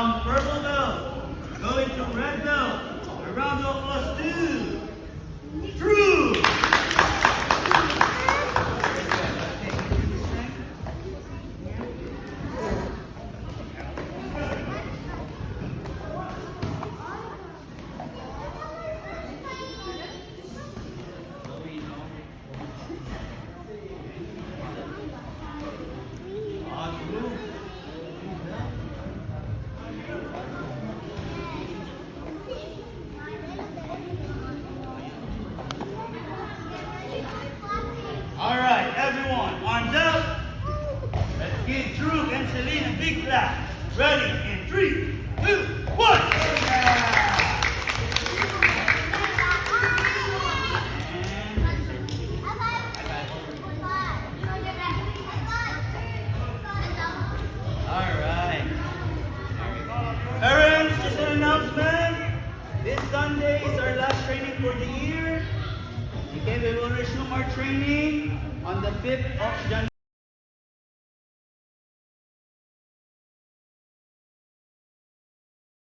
From purple belt, going to red belt. A round of applause to Drew. All right, everyone, arms up. Let's give Drew and Celine a big clap. Ready in 3, 2, 1. All right. Parents, just an announcement. This Sunday is our last training for the year. Okay, we will resume our training on the 5th of January.